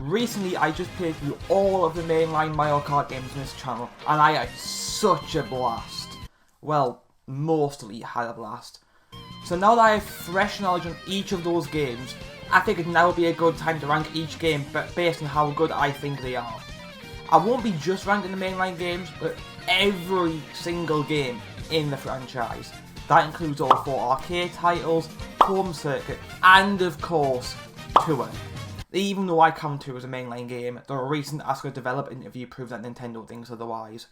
Recently I just played through all of the mainline Mario Kart games on this channel and I had such a blast. Well, mostly had a blast. So now that I have fresh knowledge on each of those games, I figured now would be a good time to rank each game based on how good I think they are. I won't be just ranking the mainline games, but every single game in the franchise. That includes all 4 arcade titles, home circuit, and of course, Tour. Even though I count Tour as a mainline game, the recent Asuka developer interview proves that Nintendo thinks otherwise.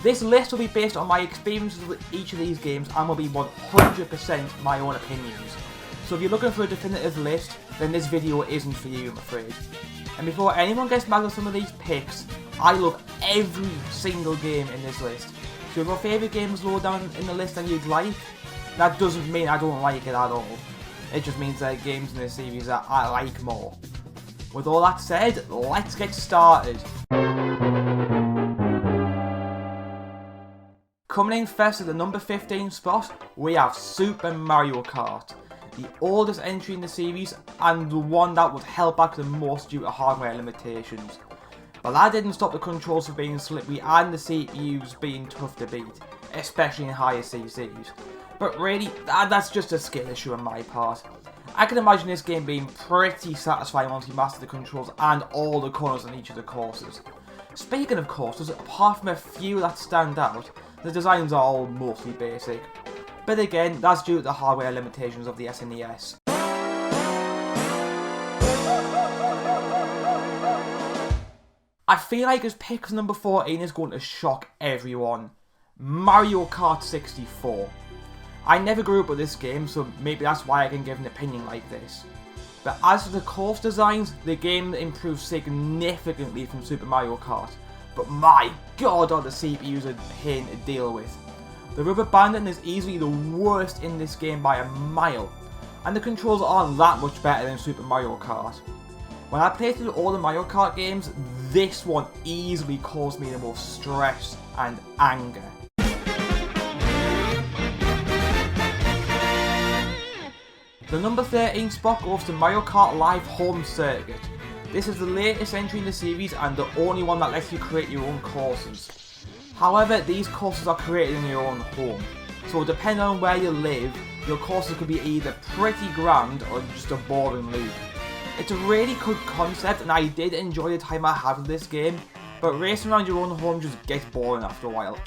This list will be based on my experiences with each of these games and will be 100% my own opinions. So if you're looking for a definitive list, then this video isn't for you, I'm afraid. And before anyone gets mad at some of these picks, I love every single game in this list. So if your favourite game is lower down in the list than you'd like, that doesn't mean I don't like it at all. It just means there are games in this series that I like more. With all that said, let's get started. Coming in first at the number 15 spot, we have Super Mario Kart. The oldest entry in the series and the one that would held back the most due to hardware limitations. But that didn't stop the controls from being slippery and the CPUs being tough to beat, especially in higher CCs. But really, that's just a skill issue on my part. I can imagine this game being pretty satisfying once you master the controls and all the corners on each of the courses. Speaking of courses, apart from a few that stand out, the designs are all mostly basic. But again, that's due to the hardware limitations of the SNES. I feel like this pick for number 14 is going to shock everyone. Mario Kart 64. I never grew up with this game, so maybe that's why I can give an opinion like this. But as for the course designs, the game improved significantly from Super Mario Kart. But my god, are the CPUs a pain to deal with. The rubber banding is easily the worst in this game by a mile, and the controls aren't that much better than Super Mario Kart. When I played through all the Mario Kart games, this one easily caused me the most stress and anger. The number 13 spot goes to Mario Kart Live Home Circuit. This is the latest entry in the series and the only one that lets you create your own courses. However, these courses are created in your own home, so depending on where you live, your courses could be either pretty grand or just a boring loop. It's a really good concept and I did enjoy the time I had with this game, but racing around your own home just gets boring after a while.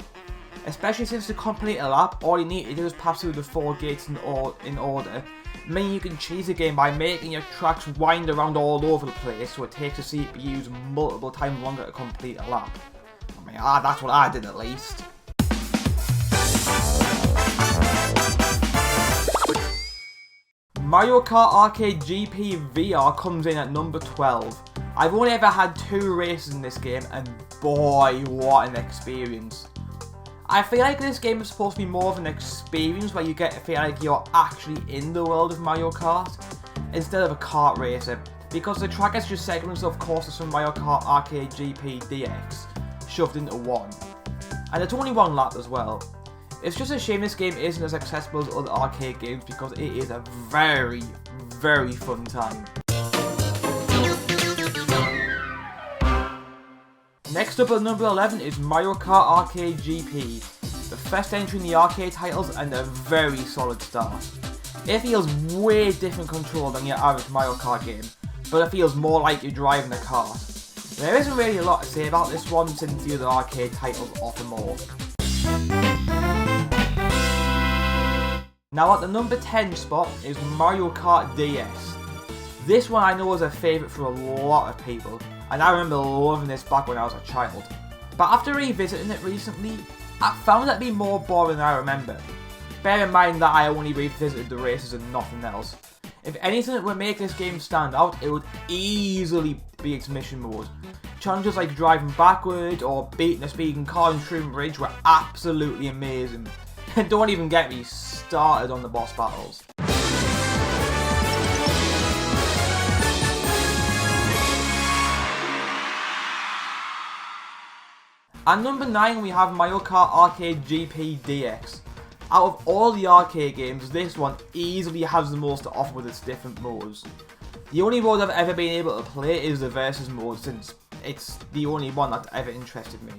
Especially since to complete a lap, all you need to do is pass through the 4 gates in order, meaning you can cheese the game by making your tracks wind around all over the place so it takes the CPUs multiple times longer to complete a lap. I mean, that's what I did at least. Mario Kart Arcade GP VR comes in at number 12. I've only ever had 2 races in this game and boy, what an experience. I feel like this game is supposed to be more of an experience where you get to feel like you're actually in the world of Mario Kart instead of a kart racer, because the track has just segments of courses from Mario Kart Arcade GP DX shoved into one. And it's only 1 lap as well. It's just a shame this game isn't as accessible as other arcade games because it is a very, very fun time. Next up at number 11 is Mario Kart Arcade GP, the first entry in the arcade titles and a very solid start. It feels way different control than your average Mario Kart game, but it feels more like you're driving a kart. There isn't really a lot to say about this one since the other arcade titles offer more. Now at the number 10 spot is Mario Kart DS. This one I know is a favourite for a lot of people, and I remember loving this back when I was a child. But after revisiting it recently, I found it to be more boring than I remember. Bear in mind that I only revisited the races and nothing else. If anything that would make this game stand out, it would easily be its mission mode. Challenges like driving backward or beating a speeding car in Shroom Ridge were absolutely amazing. And don't even get me started on the boss battles. At number 9 we have Mario Kart Arcade GP DX. Out of all the arcade games, this one easily has the most to offer with its different modes. The only mode I've ever been able to play is the Versus mode, since it's the only one that ever interested me.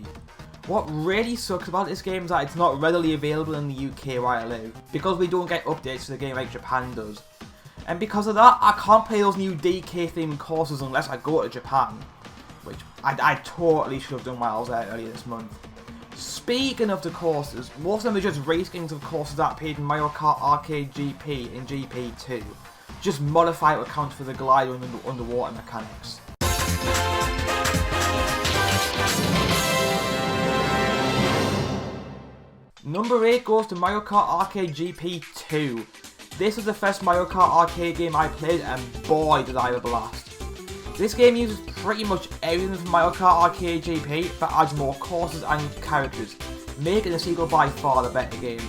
What really sucks about this game is that it's not readily available in the UK where I live, because we don't get updates to the game like Japan does. And because of that, I can't play those new DK themed courses unless I go to Japan, which I totally should have done while I was there earlier this month. Speaking of the courses, most of them are just reskins of courses that appeared in Mario Kart Arcade GP and GP2, just modified to account for the glider and underwater mechanics. Number 8 goes to Mario Kart Arcade GP 2. This was the first Mario Kart arcade game I played, and boy did I have a blast. This game uses pretty much everything from Mario Kart Arcade GP, but adds more courses and characters, making the sequel by far the better game.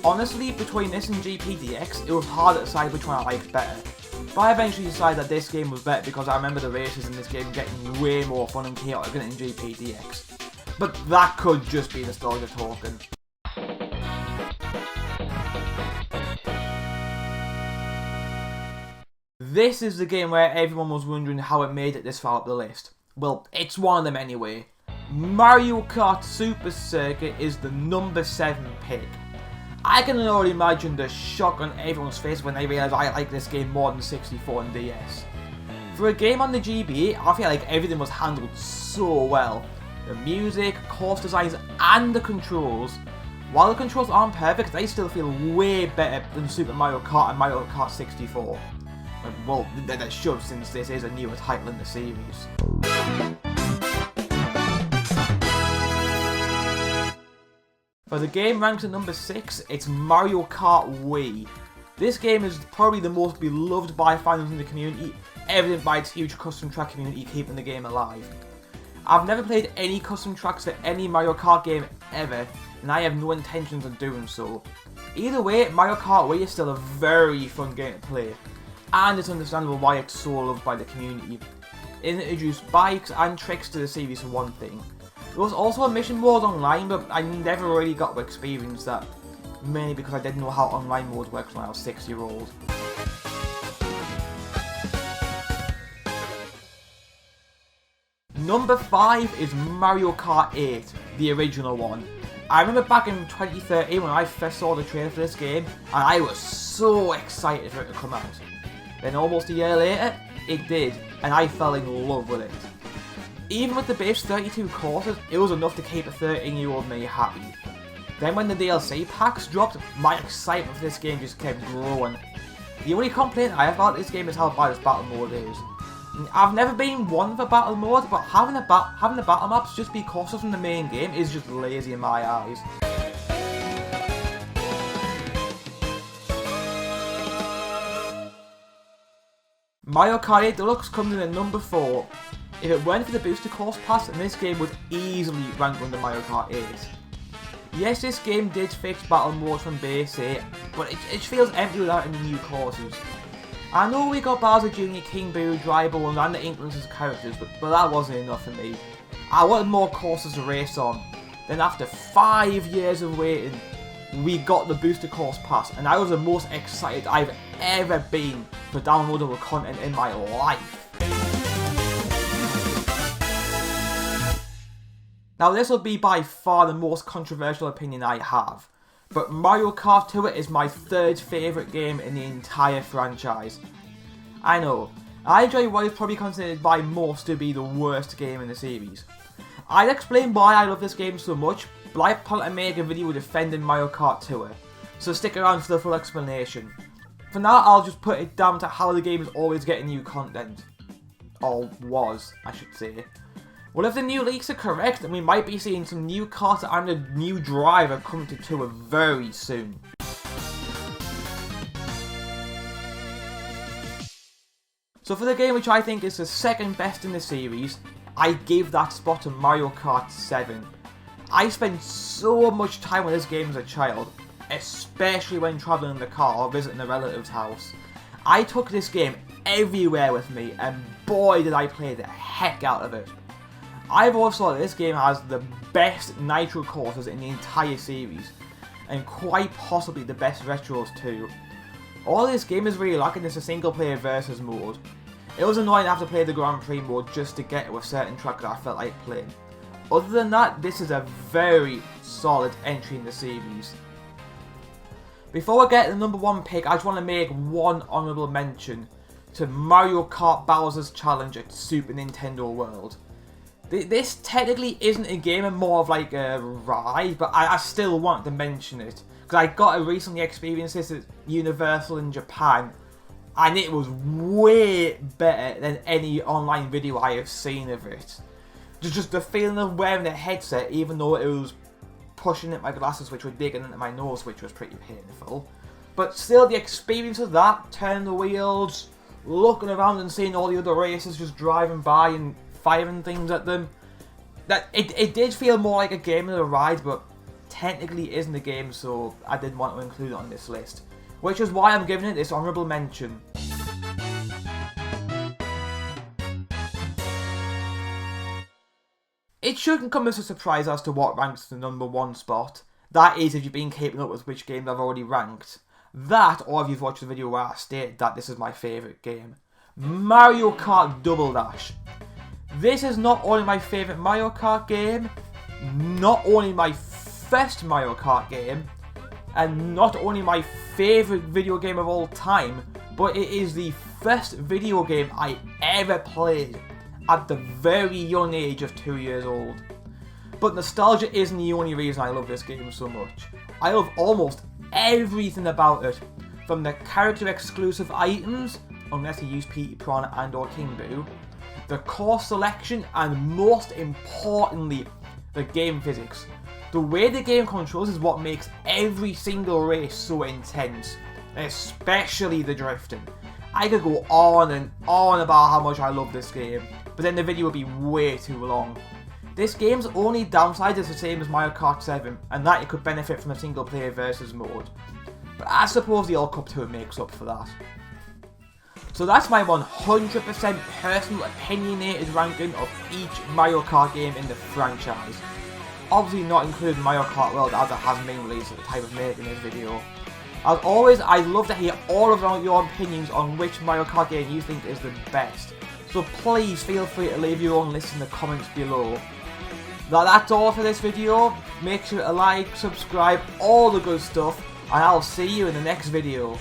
Honestly, between this and GPDX, it was hard to decide which one I liked better, but I eventually decided that this game was better because I remember the races in this game getting way more fun and chaotic than in GPDX. But that could just be nostalgia talking. This is the game where everyone was wondering how it made it this far up the list. Well, it's one of them anyway. Mario Kart Super Circuit is the number 7 pick. I can already imagine the shock on everyone's face when they realise I like this game more than 64 and DS. For a game on the GBA, I feel like everything was handled so well. The music, course designs, and the controls. While the controls aren't perfect, they still feel way better than Super Mario Kart and Mario Kart 64. Well, they should, since this is a newer title in the series. For the game ranked at number 6, it's Mario Kart Wii. This game is probably the most beloved by fans in the community, evident by its huge custom track community keeping the game alive. I've never played any custom tracks for any Mario Kart game ever, and I have no intentions of doing so. Either way, Mario Kart Wii is still a very fun game to play, and it's understandable why it's so loved by the community. It introduced bikes and tricks to the series for one thing. There was also a mission mode online, but I never really got to experience that, mainly because I didn't know how online mode works when I was 6-year-old. Number 5 is Mario Kart 8, the original one. I remember back in 2013 when I first saw the trailer for this game, and I was so excited for it to come out. Then almost a year later, it did, and I fell in love with it. Even with the base 32 courses, it was enough to keep a 13-year-old me happy. Then when the DLC packs dropped, my excitement for this game just kept growing. The only complaint I have about this game is how bad its battle mode is. I've never been one for battle mode, but having the battle maps just be courses from the main game is just lazy in my eyes. Mario Kart 8 Deluxe comes in at number 4. If it weren't for the booster course pass, then this game would easily rank under Mario Kart 8. Yes, this game did fix battle mode from base 8, but it feels empty without any new courses. I know we got Bowser Jr., King Boo, Drybo, and the Inklings as characters, but that wasn't enough for me. I wanted more courses to race on. Then after 5 years of waiting, we got the booster course pass, and I was the most excited I've ever been for downloadable content in my life. Now this will be by far the most controversial opinion I have, but Mario Kart Tour is my 3rd favourite game in the entire franchise. I know, I enjoy what is probably considered by most to be the worst game in the series. I'll explain why I love this game so much, but I plan to make a video defending Mario Kart Tour, so stick around for the full explanation. For now, I'll just put it down to how the game is always getting new content. Or was, I should say. Well, if the new leaks are correct, then we might be seeing some new cars and a new driver coming to Tour very soon. So for the game which I think is the 2nd best in the series, I give that spot to Mario Kart 7. I spent so much time with this game as a child, especially when travelling in the car or visiting a relative's house. I took this game everywhere with me, and boy did I play the heck out of it. I've always thought that this game has the best Nitro courses in the entire series, and quite possibly the best retros too. All this game is really lacking is a single player versus mode. It was annoying to have to play the Grand Prix mode just to get to a certain track that I felt like playing. Other than that, this is a very solid entry in the series. Before I get to the number 1 pick, I just want to make one honourable mention to Mario Kart Bowser's Challenge at Super Nintendo World. This technically isn't a game, and more of like a ride, but I still want to mention it. Because I got to recently experience this at Universal in Japan, and it was way better than any online video I have seen of it. Just the feeling of wearing a headset, even though it was pushing at my glasses which were digging into my nose, which was pretty painful. But still, the experience of that, turning the wheels, looking around and seeing all the other racers just driving by and firing things at them, that it did feel more like a game than a ride, but technically isn't a game, so I didn't want to include it on this list. Which is why I'm giving it this honourable mention. It shouldn't come as a surprise as to what ranks the number 1 spot. That is, if you've been keeping up with which games I've already ranked. That, or if you've watched the video where I stated that this is my favourite game. Mario Kart Double Dash. This is not only my favourite Mario Kart game, not only my first Mario Kart game, and not only my favourite video game of all time, but it is the first video game I ever played at the very young age of 2 years old. But nostalgia isn't the only reason I love this game so much. I love almost everything about it, from the character exclusive items, unless you use Petey Piranha and or King Boo, the course selection, and most importantly, the game physics. The way the game controls is what makes every single race so intense, especially the drifting. I could go on and on about how much I love this game, but then the video would be way too long. This game's only downside is the same as Mario Kart 7, and that it could benefit from a single player versus mode. But I suppose the All Cup Tour makes up for that. So that's my 100% personal opinionated ranking of each Mario Kart game in the franchise. Obviously not including Mario Kart World, as it hasn't been released at the time of making this video. As always, I'd love to hear all of your opinions on which Mario Kart game you think is the best. So please feel free to leave your own list in the comments below. Now that's all for this video. Make sure to like, subscribe, all the good stuff, and I'll see you in the next video.